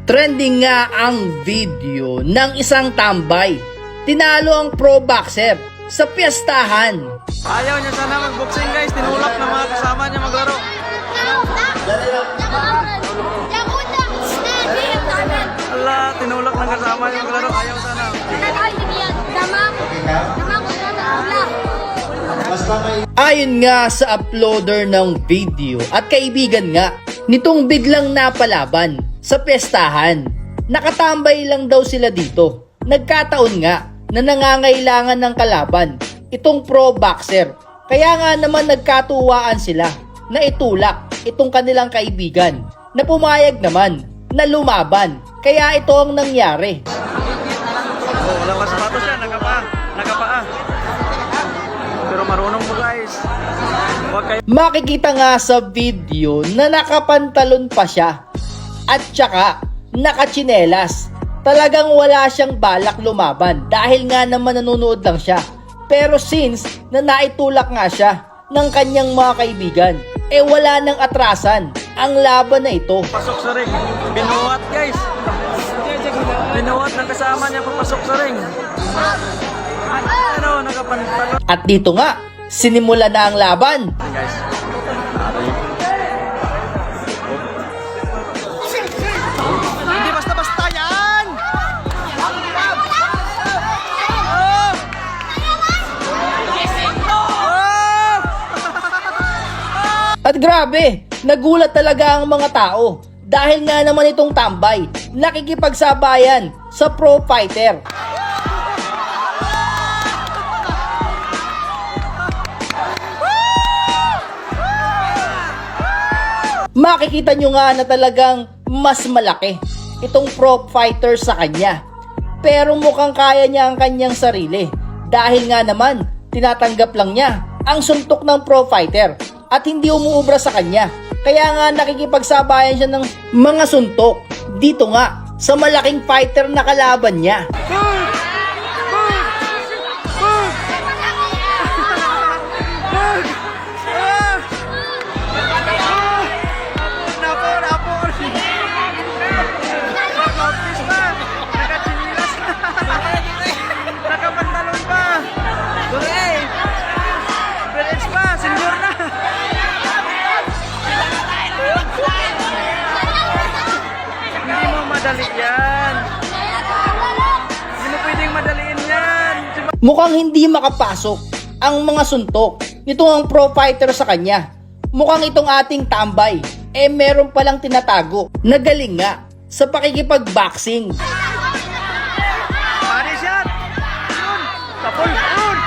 Trending nga ang video ng isang tambay. Tinalo ang pro boxer sa piyestahan. Ayaw niya sana mag-boxing guys, tinulak ng mga kasama niya maglaro. Ala, tinulak ng kasama niya maglaro, ayaw sana. Ayon nga sa uploader ng video at kaibigan nga nitong biglang napalaban sa piyestahan. Nakatambay lang daw sila dito. Nagkataon nga na nangangailangan ng kalaban itong pro boxer. Kaya nga naman nagkatuwaan sila na itulak itong kanilang kaibigan na pumayag naman na lumaban. Kaya ito ang nangyari. Oh, wala pa sapatos siya, nakapaa. Pero marunong mo guys. Huwag kayo. Makikita nga sa video na nakapantalon pa siya at saka nakatsinelas. Talagang wala siyang balak lumaban dahil nga naman nanonood lang siya. Pero since na naitulak nga siya ng kanyang mga kaibigan, wala nang atrasan ang laban na ito. Pasok sa ring. Binuhat guys. Binuhat ng kasama niya papasok sa ring. Ano, nakapantalon. At dito nga, sinimula na ang laban. Guys. Hindi basta-basta yan! At grabe, nagulat talaga ang mga tao dahil nga naman itong tambay nakikipagsabayan sa pro fighter. Makikita nyo nga na talagang mas malaki itong pro fighter sa kanya. Pero mukhang kaya niya ang kanyang sarili dahil nga naman tinatanggap lang niya ang suntok ng pro fighter at hindi umuubra sa kanya. Kaya nga nakikipagsabayan siya ng mga suntok dito nga sa malaking fighter na kalaban niya. Madali yan. Hindi mo pwedeng madaliin yan. Mukhang hindi makapasok ang mga suntok nitong ang pro fighter sa kanya. Mukhang itong ating tambay meron palang tinatago na galing nga sa pakikipag-boxing. Body shot. Yun. Tapol. Yun.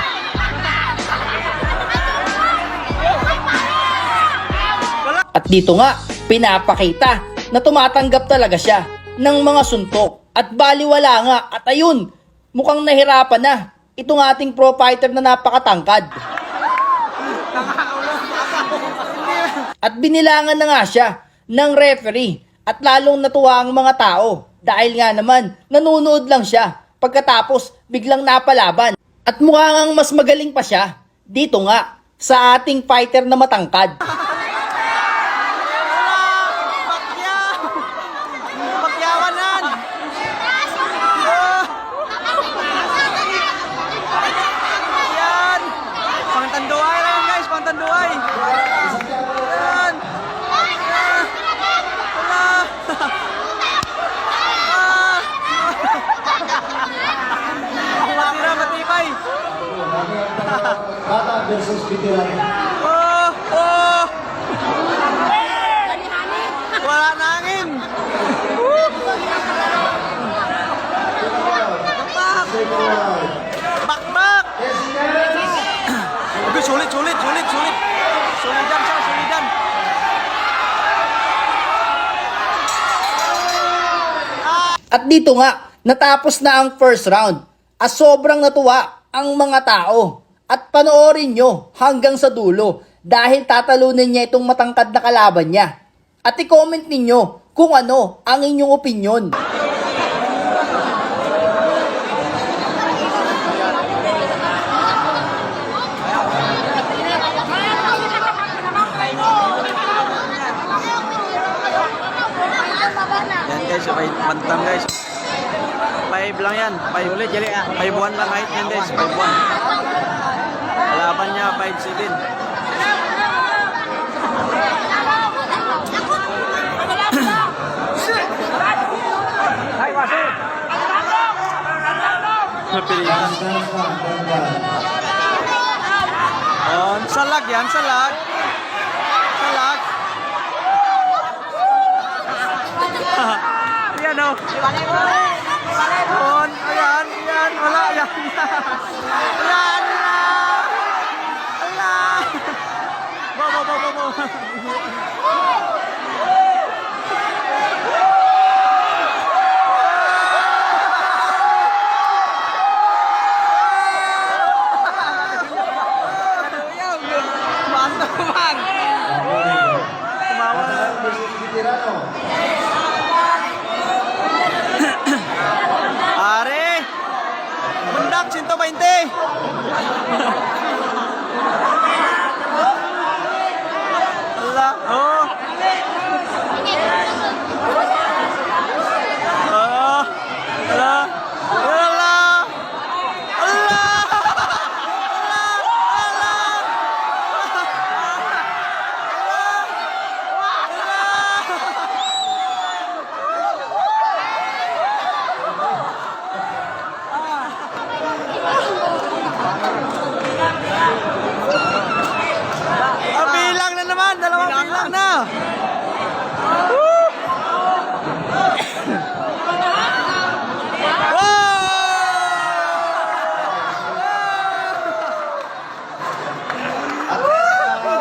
At dito nga, pinapakita na tumatanggap talaga siya ng mga suntok at baliwala nga at ayun, mukhang nahirapan na itong ating pro fighter na napakatangkad. At binilangan na nga siya ng referee at lalong natuwa ang mga tao dahil nga naman nanonood lang siya pagkatapos biglang napalaban. At mukhang mas magaling pa siya dito nga sa ating fighter na matangkad. Pangtanduay lang guys, pangtanduay. Yan. Wala. Matibay. Bata versus veteran. Oh. Wala nangin. Bakbak. Oke, sulit. Sulidan siya, sulidan. At dito nga, natapos na ang first round. At sobrang natuwa ang mga tao. At panoorin nyo hanggang sa dulo dahil tatalunin niya itong matangkad na kalaban niya. At i-comment ninyo kung ano ang inyong opinion. sa Bantam guys. 5 lang yan. 5 ulit, 5'1 lang height yan guys. 5'1. Kalaban niya 5'7. Napilitan. Oh, salag yan, salag. Salag. Yan o. On, ayan, ayan, wala, ayan. Ayan, ala. Bo. Are, bendak 120. Allah, oh. Oh, Allah, Allah, bilang na naman, dalawang bilang na. Woo! Wow!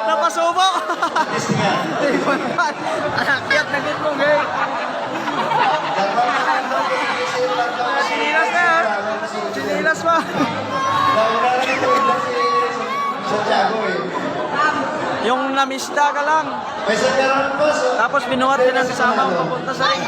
Napasubo! Akyat na gud mo, gay. Sinilas na. Sinilas pa. Yung namista ka lang. Tapos binuhat din ang kasama papunta sa ring.